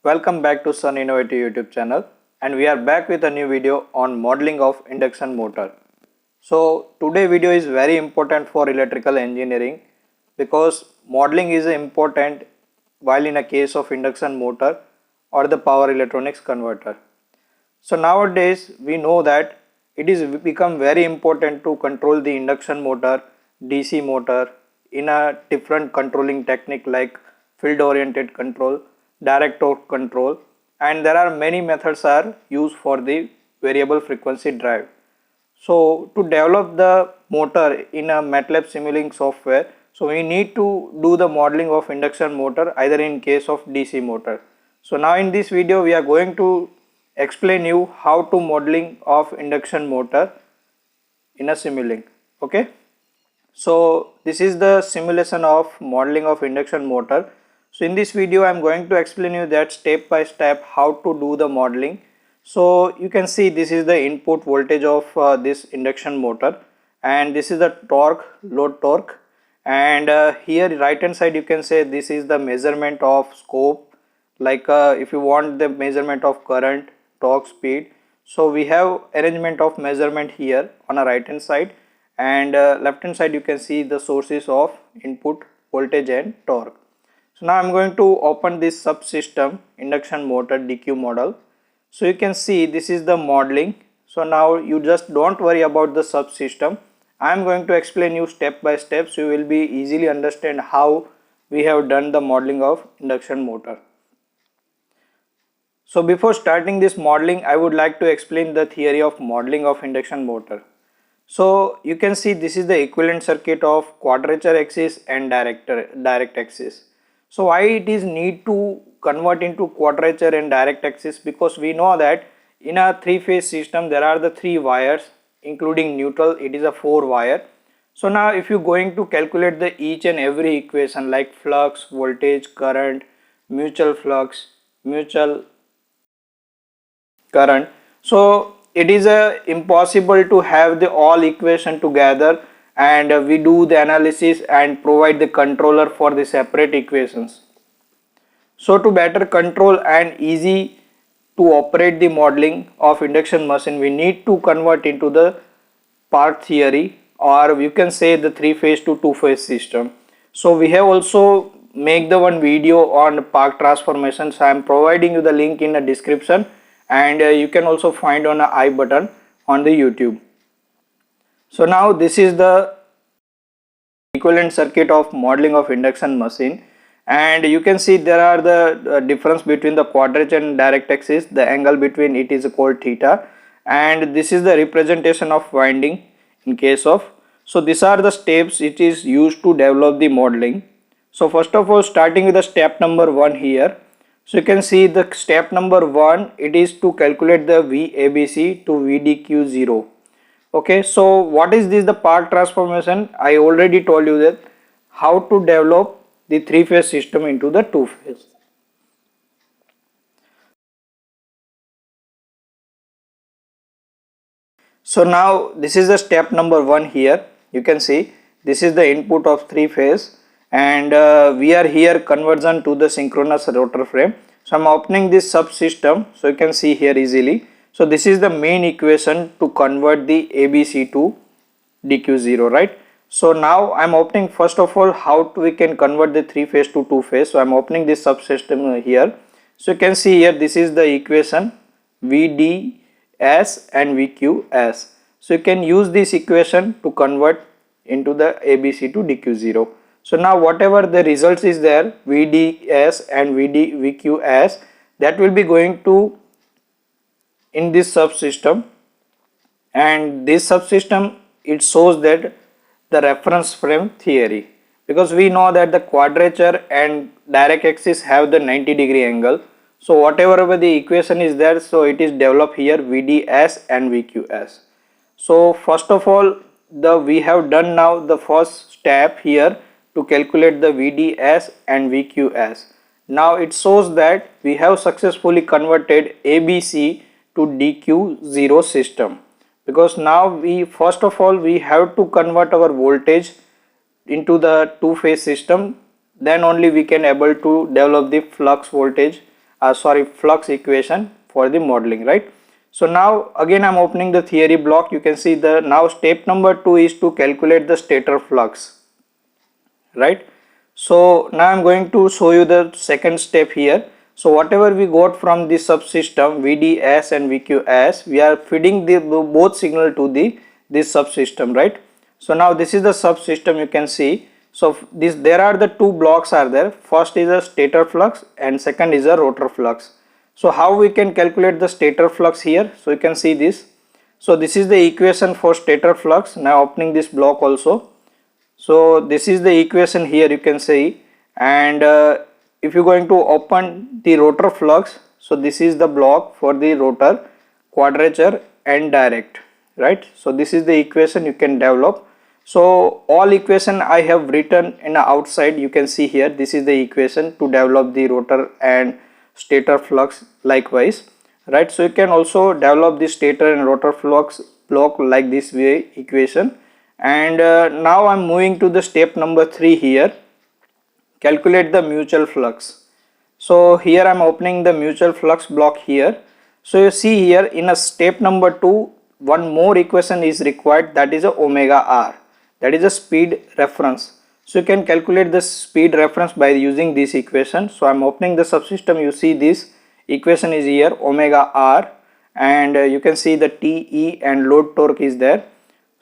Welcome back to Sun Innovative YouTube channel, and we are back with a new video on modeling of induction motor. So today video is very important for electrical engineering because modeling is important while in a case of induction motor or the power electronics converter. So nowadays we know that it is become very important to control the induction motor, DC motor in a different controlling technique like field oriented control, direct torque control, and there are many methods are used for the variable frequency drive. So to develop the motor in a MATLAB Simulink software, so we need to do the modeling of induction motor either in case of DC motor. So now in this video we are going to explain you how to modeling of induction motor in a Simulink. Okay, so this is the simulation of modeling of induction motor. So in this video I am going to explain you that step by step how to do the modeling. So you can see this is the input voltage of this induction motor, and this is the torque, load torque, and here right hand side you can say this is the measurement of scope, like if you want the measurement of current, torque, speed. So we have arrangement of measurement here on a right hand side, and left hand side you can see the sources of input voltage and torque. So now I am going to open this subsystem induction motor DQ model. So you can see this is the modeling. So now you just don't worry about the subsystem. I am going to explain you step by step, so you will be easily understand how we have done the modeling of induction motor. So before starting this modeling, I would like to explain the theory of modeling of induction motor. So you can see this is the equivalent circuit of quadrature axis and direct axis. So why it is need to convert into quadrature and direct axis? Because we know that in a three-phase system there are the three wires including neutral, it is a 4 wire. So now if you going to calculate the each and every equation like flux, voltage, current, mutual flux, mutual current, so it is impossible to have the all equation together, and we do the analysis and provide the controller for the separate equations. So to better control and easy to operate the modeling of induction machine, we need to convert into the part theory, or you can say the 3-phase to 2-phase system. So we have also make the one video on Park transformation. So I am providing you the link in the description, and you can also find on a I button on the YouTube. So now this is the equivalent circuit of modeling of induction machine, and you can see there are the difference between the quadrature and direct axis. The angle between it is called theta, and this is the representation of winding in case of. So these are the steps it is used to develop the modeling. So first of all, starting with the step number 1 here. So you can see the step number 1, it is to calculate the VABC to VDQ0. Okay, so what is this, the Park transformation? I already told you that how to develop the 3-phase system into the 2-phase. So now this is the step number 1 here. You can see this is the input of 3-phase, and we are here conversion to the synchronous rotor frame. So I am opening this subsystem, so you can see here easily. So this is the main equation to convert the ABC to DQ0, right? So now I am opening first of all how we can convert the 3-phase to 2-phase. So I am opening this subsystem here. So you can see here this is the equation VDS and VQS. So you can use this equation to convert into the ABC to DQ0. So now whatever the results is there, VDS and VQS, that will be going to in this subsystem, and this subsystem it shows that the reference frame theory, because we know that the quadrature and direct axis have the 90-degree angle. So whatever the equation is there, so it is developed here VDS and VQS. So first of all, we have done now the first step here to calculate the VDS and VQS. Now it shows that we have successfully converted ABC to DQ0 system, because now we first of all we have to convert our voltage into the 2-phase system, then only we can able to develop the flux voltage flux equation for the modeling, right? So now again I'm opening the theory block. You can see the now step number 2 is to calculate the stator flux, right? So now I'm going to show you the second step here. So whatever we got from this subsystem VDS and VQS, we are feeding the both signal to this subsystem, right? So now this is the subsystem, you can see. So there are the two blocks are there. First is a stator flux and second is a rotor flux. So how we can calculate the stator flux here? So you can see this. So this is the equation for stator flux. Now opening this block also. So this is the equation here, you can see. And if you're going to open the rotor flux, so this is the block for the rotor, quadrature and direct, right? So this is the equation you can develop. So all equation I have written in the outside, you can see here. This is the equation to develop the rotor and stator flux likewise, right? So you can also develop the stator and rotor flux block like this way equation. And now I'm moving to the step number 3 here, calculate the mutual flux. So here I'm opening the mutual flux block here. So you see here in a step number 2, one more equation is required, that is a omega r, that is a speed reference. So you can calculate the speed reference by using this equation. So I'm opening the subsystem, you see this equation is here, omega r, and you can see the TE and load torque is there.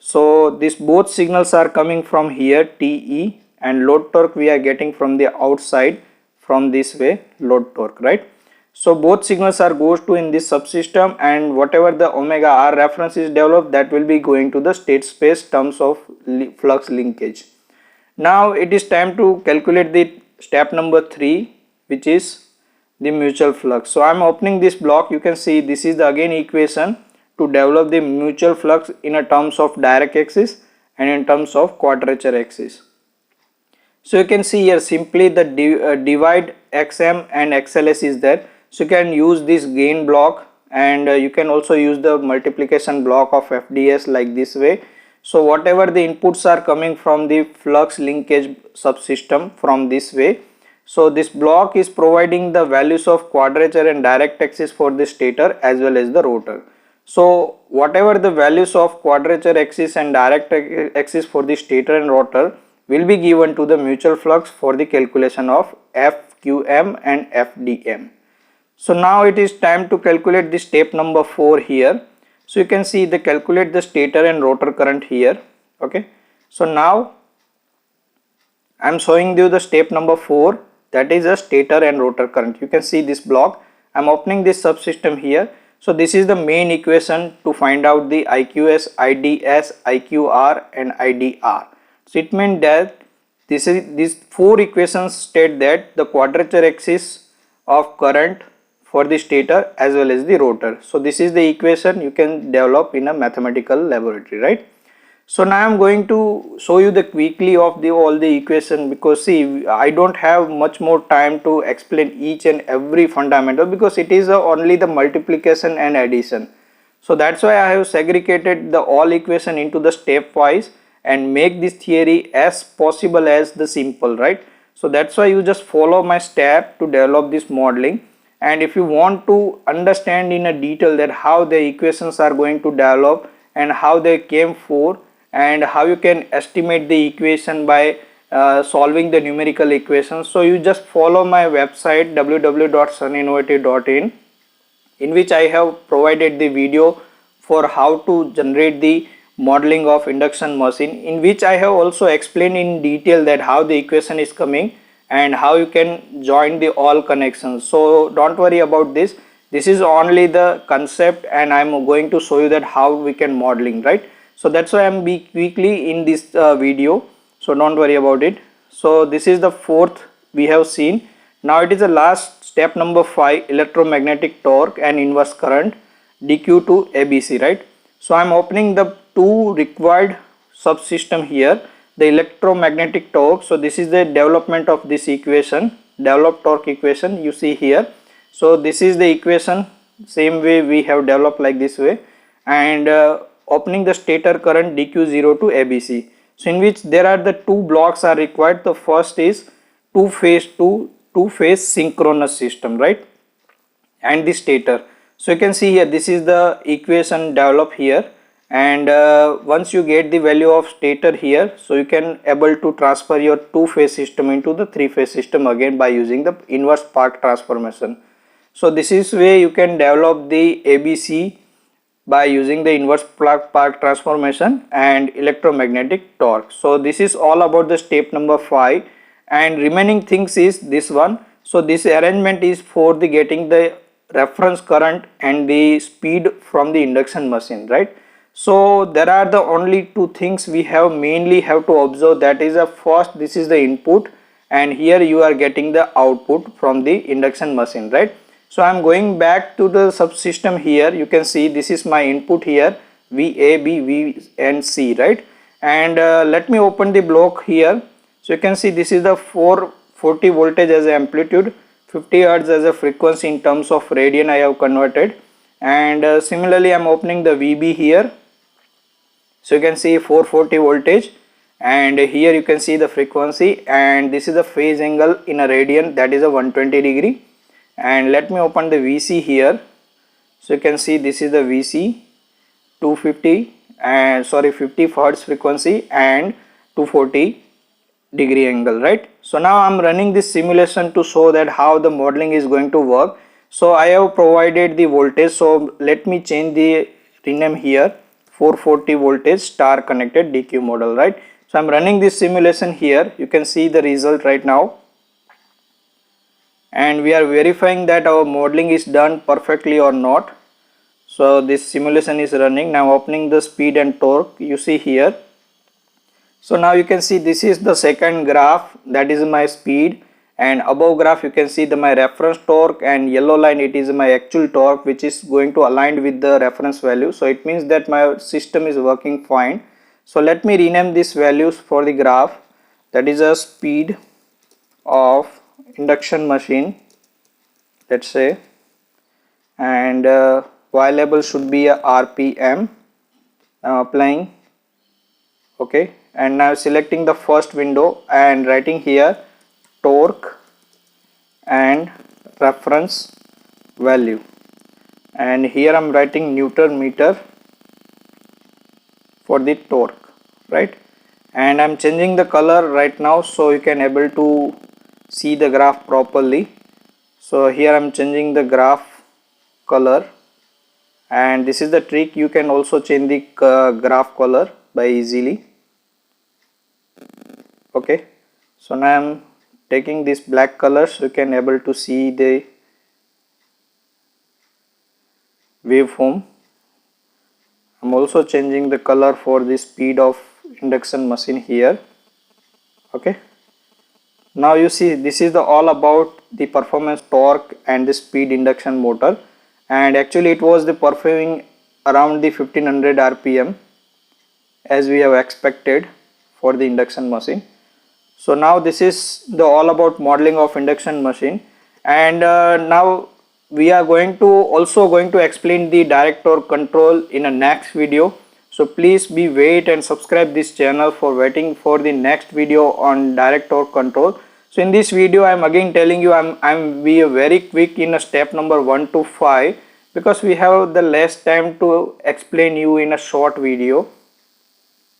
So this both signals are coming from here, TE, and load torque we are getting from the outside from this way, load torque, right? So both signals are goes to in this subsystem, and whatever the omega r reference is developed, that will be going to the state space terms of flux linkage. Now it is time to calculate the step number 3, which is the mutual flux. So I am opening this block, you can see this is the again equation to develop the mutual flux in a terms of direct axis and in terms of quadrature axis. So you can see here simply the divide XM and XLS is there. So you can use this gain block, and you can also use the multiplication block of FDS like this way. So whatever the inputs are coming from the flux linkage subsystem from this way. So this block is providing the values of quadrature and direct axis for the stator as well as the rotor. So whatever the values of quadrature axis and direct axis for the stator and rotor will be given to the mutual flux for the calculation of FQM and FDM. So now it is time to calculate the step number 4 here. So you can see the calculate the stator and rotor current here. Okay. So now I am showing you the step number 4, that is a stator and rotor current. You can see this block. I am opening this subsystem here. So this is the main equation to find out the IQS, IDS, IQR and IDR. So it means that these 4 equations state that the quadrature axis of current for the stator as well as the rotor. So this is the equation you can develop in a mathematical laboratory, right? So now I am going to show you the quickly of all the equation, because see I don't have much more time to explain each and every fundamental, because it is only the multiplication and addition. So that's why I have segregated the all equation into the stepwise and make this theory as possible as the simple, right? So that's why you just follow my step to develop this modeling. And if you want to understand in a detail that how the equations are going to develop and how they came for, and how you can estimate the equation by solving the numerical equations, so you just follow my website www.suninnovative.in, in which I have provided the video for how to generate the modeling of induction machine, in which I have also explained in detail that how the equation is coming and how you can join the all connections. So don't worry about this. This is only the concept, and I am going to show you that how we can modeling, right? So that's why I am quickly in this video. So don't worry about it. So this is the 4th we have seen. Now it is the last step number 5, electromagnetic torque and inverse current dq to ABC, right? So I am opening the 2 required subsystem here, the electromagnetic torque. So this is the development of this equation, developed torque equation you see here. So this is the equation, same way we have developed like this way, and opening the stator current dq0 to ABC. So in which there are the 2 blocks are required. The first is two phase synchronous system, right? and the stator. So you can see here, this is the equation developed here, and once you get the value of stator here, so you can able to transfer your two-phase system into the three-phase system again by using the inverse Park transformation. So this is way you can develop the ABC by using the inverse Park transformation and electromagnetic torque. So this is all about the step number 5, and remaining things is this one. So this arrangement is for the getting the reference current and the speed from the induction machine, right? So there are the only two things we have mainly have to observe, that is first, this is the input, and here you are getting the output from the induction machine, right? So I am going back to the subsystem here. You can see this is my input here, V, A, B, V and C, right? And let me open the block here. So you can see this is the 440 voltage as amplitude, 50 hertz as a frequency in terms of radian I have converted, and similarly I am opening the VB here. So you can see 440 voltage, and here you can see the frequency, and this is the phase angle in a radian, that is a 120 degree. And let me open the VC here. So you can see this is the VC 250 and 50 hertz frequency and 240 degree angle, right? So now I'm running this simulation to show that how the modeling is going to work. So I have provided the voltage, so let me change the rename here, 440 voltage star connected DQ model, right? So I'm running this simulation here. You can see the result right now, and we are verifying that our modeling is done perfectly or not. So this simulation is running. Now opening the speed and torque, you see here. So now you can see this is the second graph, that is my speed, and above graph you can see my reference torque, and yellow line it is my actual torque, which is going to align with the reference value. So it means that my system is working fine. So let me rename these values for the graph, that is a speed of induction machine, let's say, and y label should be a RPM. I'm applying, okay, and now selecting the first window and writing here torque and reference value, and here I'm writing Newton meter for the torque, right? And I'm changing the color right now so you can able to see the graph properly. So here I'm changing the graph color, and this is the trick, you can also change the graph color by easily. Okay, so now I'm taking this black color so you can able to see the waveform. I'm also changing the color for the speed of induction machine here. Okay, now you see this is the all about the performance, torque and the speed induction motor, and actually it was the performing around the 1500 rpm as we have expected for the induction machine. So now this is the all about modeling of induction machine, and now we are going to explain the direct torque control in a next video. So please be wait and subscribe this channel for waiting for the next video on direct torque control. So in this video I am again telling you I'm be very quick in a step number 1 to 5, because we have the less time to explain you in a short video.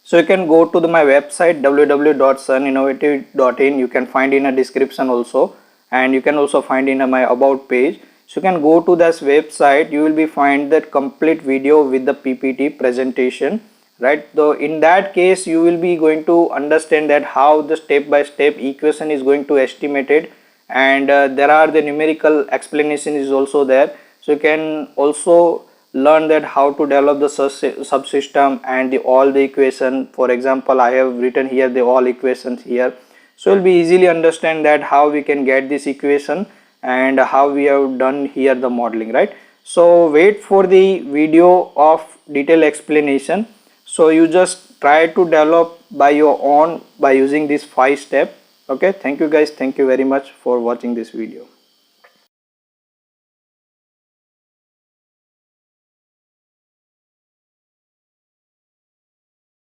So you can go to my website www.suninnovative.in. you can find in a description also, and you can also find in my about page. So you can go to this website, you will be find that complete video with the PPT presentation, right? So in that case you will be going to understand that how the step by step equation is going to estimated, and there are the numerical explanation is also there. So you can also learn that how to develop the subsystem and all the equation. For example, I have written here the all equations here, so you'll be easily understand that how we can get this equation and how we have done here the modeling, right? So wait for the video of detailed explanation. So you just try to develop by your own by using this 5 step. Okay, thank you guys, thank you very much for watching this video.